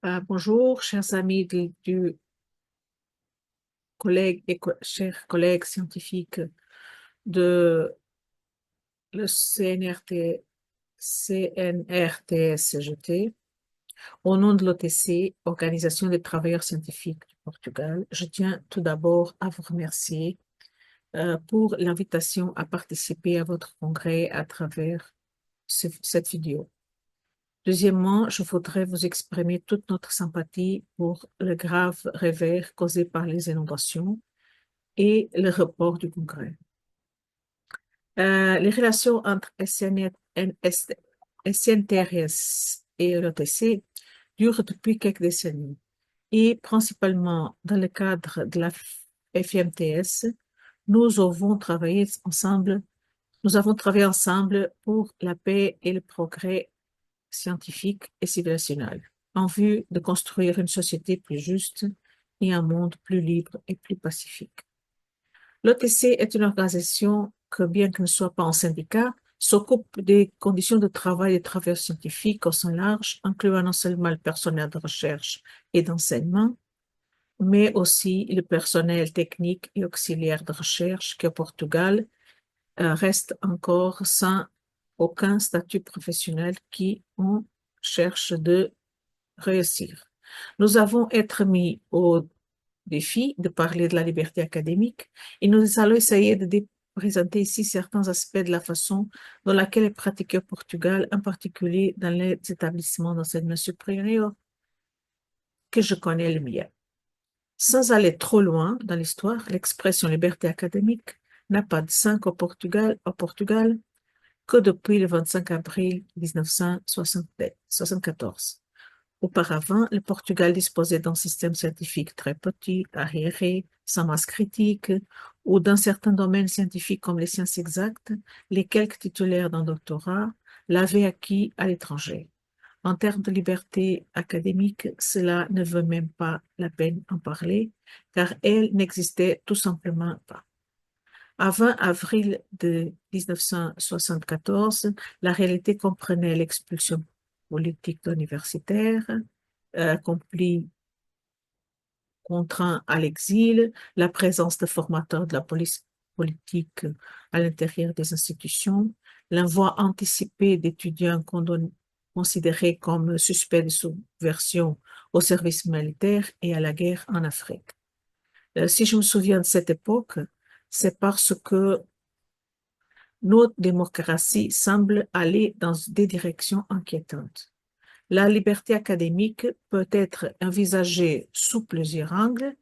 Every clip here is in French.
Bonjour, chers amis du collègue et chers collègues scientifiques de le CNRTS-GT. Au nom de l'OTC, Organisation des travailleurs scientifiques du Portugal, je tiens tout d'abord à vous remercier pour l'invitation à participer à votre congrès à travers cette vidéo. Deuxièmement, je voudrais vous exprimer toute notre sympathie pour le grave revers causé par les inondations et le report du congrès. Les relations entre SNTRS et l'OTC durent depuis quelques décennies et principalement dans le cadre de la FMTS, nous avons travaillé ensemble pour la paix et le progrès scientifique et civilisationnel en vue de construire une société plus juste et un monde plus libre et plus pacifique. L'OTC est une organisation que, bien que ne soit pas un syndicat, s'occupe des conditions de travail des travailleurs scientifiques au sens large, incluant non seulement le personnel de recherche et d'enseignement, mais aussi le personnel technique et auxiliaire de recherche qui, au Portugal, reste encore sans aucun statut professionnel qui on cherche de réussir. Nous avons été mis au défi de parler de la liberté académique et nous allons essayer de présenter ici certains aspects de la façon dont laquelle est pratiquée au Portugal, en particulier dans les établissements d'enseignement supérieur que je connais le mieux. Sans aller trop loin dans l'histoire, l'expression liberté académique n'a pas de sens au Portugal que depuis le 25 avril 1974. Auparavant, le Portugal disposait d'un système scientifique très petit, arriéré, sans masse critique, ou dans certains domaines scientifiques comme les sciences exactes, les quelques titulaires d'un doctorat l'avaient acquis à l'étranger. En termes de liberté académique, cela ne vaut même pas la peine d'en parler, car elle n'existait tout simplement pas. Avant avril de 1974, la réalité comprenait l'expulsion politique d'universitaires, accompli contraint à l'exil, la présence de formateurs de la police politique à l'intérieur des institutions, l'envoi anticipé d'étudiants considérés comme suspects de subversion au service militaire et à la guerre en Afrique. Si je me souviens de cette époque, c'est parce que notre démocratie semble aller dans des directions inquiétantes. La liberté académique peut être envisagée sous plusieurs angles.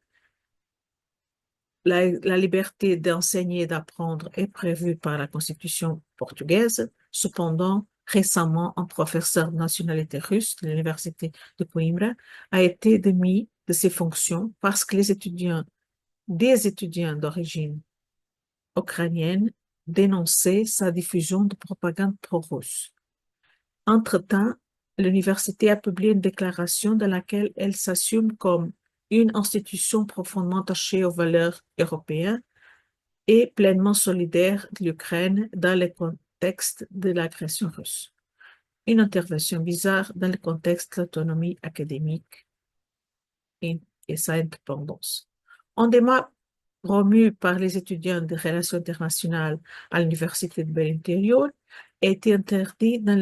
La liberté d'enseigner et d'apprendre est prévue par la Constitution portugaise. Cependant, récemment, un professeur de nationalité russe de l'Université de Coimbra a été démis de ses fonctions parce que des étudiants d'origine ukrainienne dénonçaient sa diffusion de propagande pro-russe. Entre-temps, l'université a publié une déclaration dans laquelle elle s'assume comme une institution profondément attachée aux valeurs européennes et pleinement solidaire de l'Ukraine dans le contexte de l'agression russe. Une intervention bizarre dans le contexte de l'autonomie académique et sa indépendance. Un débat promu par les étudiants des relations internationales à l'Université de Belém a été interdit dans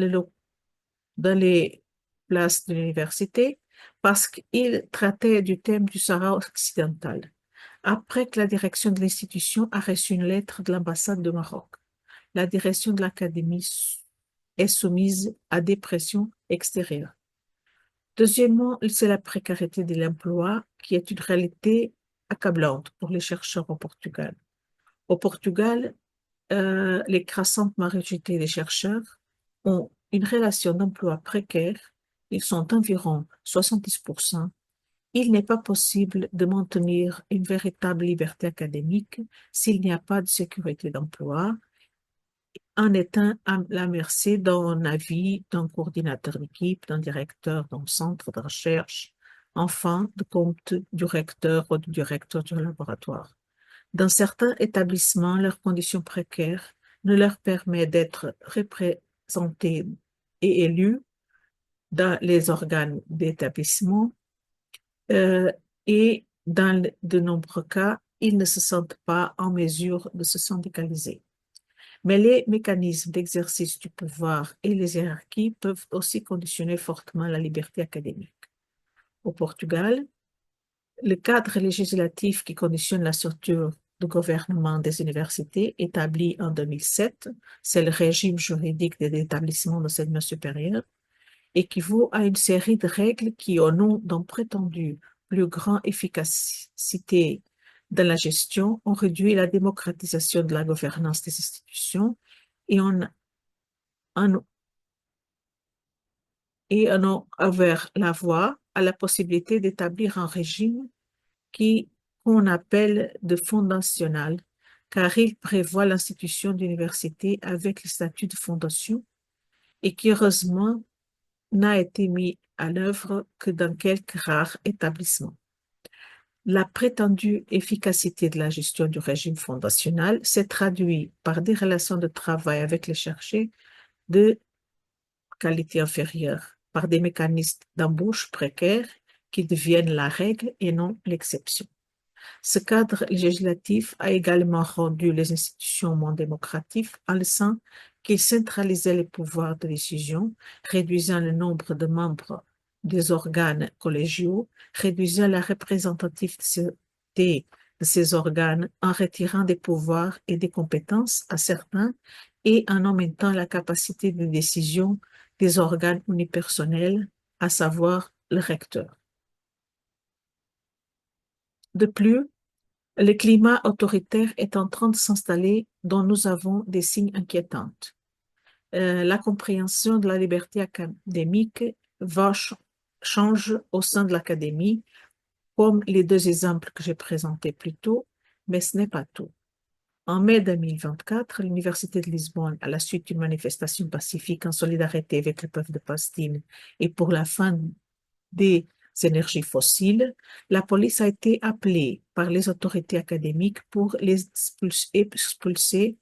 les places de l'université parce qu'il traitait du thème du Sahara occidental. Après que la direction de l'institution a reçu une lettre de l'ambassade de Maroc, la direction de l'académie est soumise à des pressions extérieures. Deuxièmement, c'est la précarité de l'emploi qui est une réalité accablante pour les chercheurs au Portugal. Au Portugal, l'écrasante majorité des chercheurs ont une relation d'emploi précaire. Ils sont environ 70%. Il n'est pas possible de maintenir une véritable liberté académique s'il n'y a pas de sécurité d'emploi, en étant à la merci d'un avis d'un coordinateur d'équipe, d'un directeur d'un centre de recherche, enfin de compte du recteur ou du directeur du laboratoire. Dans certains établissements, leurs conditions précaires ne leur permettent d'être représentés et élus dans les organes d'établissement euh, et dans de nombreux cas, ils ne se sentent pas en mesure de se syndicaliser. Mais les mécanismes d'exercice du pouvoir et les hiérarchies peuvent aussi conditionner fortement la liberté académique. Au Portugal, le cadre législatif qui conditionne la structure de gouvernement des universités, établi en 2007, c'est le régime juridique des établissements d'enseignement supérieur, équivaut à une série de règles qui, au nom d'une prétendue plus grande efficacité de la gestion, ont réduit la démocratisation de la gouvernance des institutions et en, en ont ouvert la voie à la possibilité d'établir un régime qui qu'on appelle de fondational, car il prévoit l'institution d'université avec le statut de fondation et qui, heureusement, n'a été mis à l'œuvre que dans quelques rares établissements. La prétendue efficacité de la gestion du régime fondational s'est traduite par des relations de travail avec les chercheurs de qualité inférieure, par des mécanismes d'embauche précaires qui deviennent la règle et non l'exception. Ce cadre législatif a également rendu les institutions moins démocratiques en le sens qu'il centralisait les pouvoirs de décision, réduisant le nombre de membres des organes collégiaux, réduisant la représentativité de ces organes en retirant des pouvoirs et des compétences à certains et en aumentant la capacité de décision des organes unipersonnels, à savoir le recteur. De plus, le climat autoritaire est en train de s'installer dont nous avons des signes inquiétants. La compréhension de la liberté académique change au sein de l'académie, comme les deux exemples que j'ai présentés plus tôt, mais ce n'est pas tout. En mai 2024, l'Université de Lisbonne, à la suite d'une manifestation pacifique en solidarité avec le peuple de Palestine et pour la fin des énergies fossiles, la police a été appelée par les autorités académiques pour les expulser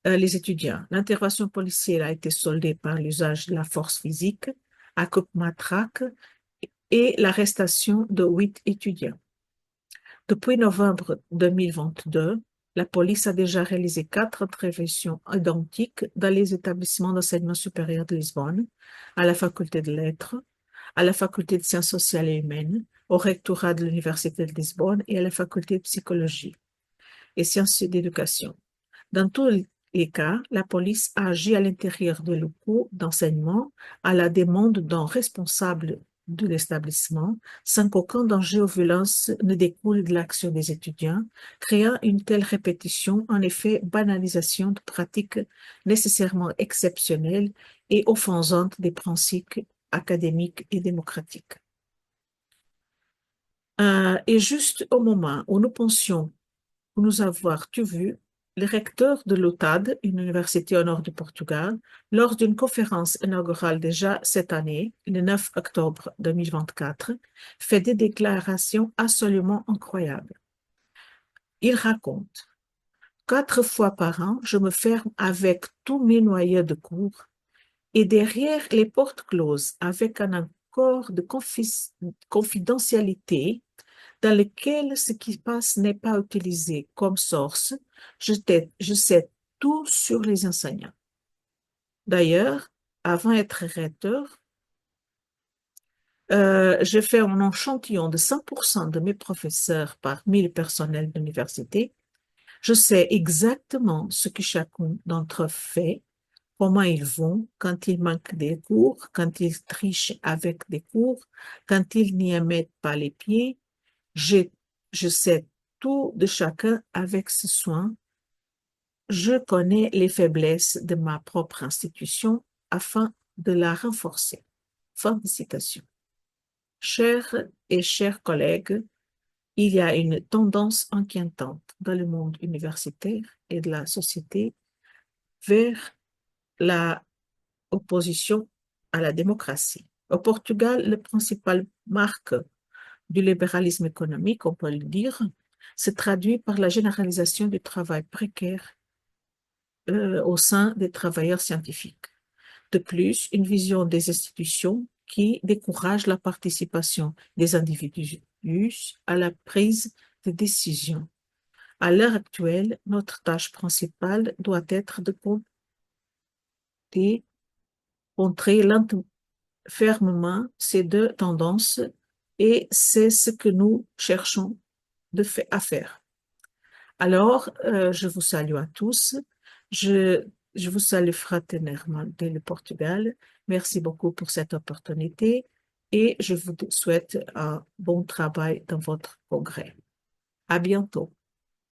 les étudiants. L'intervention policière a été soldée par l'usage de la force physique à coups de matraque et l'arrestation de 8 étudiants. Depuis novembre 2022, la police a déjà réalisé 4 interventions identiques dans les établissements d'enseignement supérieur de Lisbonne, à la faculté de lettres, à la faculté de sciences sociales et humaines, au rectorat de l'Université de Lisbonne et à la faculté de psychologie et sciences d'éducation. Dans tous les cas, la police a agi à l'intérieur des locaux d'enseignement à la demande d'un responsable de l'établissement sans qu'aucun danger ou violence ne découle de l'action des étudiants, créant une telle répétition, en effet, banalisation de pratiques nécessairement exceptionnelles et offensantes des principes académiques et démocratiques. Et juste au moment où nous pensions nous avoir tout vu, le recteur de l'UTAD, une université au nord du Portugal, lors d'une conférence inaugurale déjà cette année, le 9 octobre 2024, fait des déclarations absolument incroyables. Il raconte: 4 fois par an, je me ferme avec tous mes noyaux de cours et derrière les portes closes, avec un accord de confidentialité dans lequel ce qui passe n'est pas utilisé comme source, je sais tout sur les enseignants. D'ailleurs, avant d'être recteur, j'ai fait un échantillon de 100% de mes professeurs parmi le personnel de l'université. Je sais exactement ce que chacun d'entre eux fait, comment ils vont, quand ils manquent des cours, quand ils trichent avec des cours, quand ils n'y mettent pas les pieds. Je, je sais tout de chacun avec ce soin. Je connais les faiblesses de ma propre institution afin de la renforcer. Fin de citation. Chers et chers collègues, il y a une tendance inquiétante dans le monde universitaire et de la société vers la opposition à la démocratie. Au Portugal, le principal marque du libéralisme économique, on peut le dire, se traduit par la généralisation du travail précaire au sein des travailleurs scientifiques. De plus, une vision des institutions qui décourage la participation des individus à la prise de décision. À l'heure actuelle, notre tâche principale doit être de contrer fermement ces deux tendances et c'est ce que nous cherchons à faire. Alors, je vous salue à tous. Je, je vous salue fraternellement dès le Portugal. Merci beaucoup pour cette opportunité et je vous souhaite un bon travail dans votre congrès. À bientôt.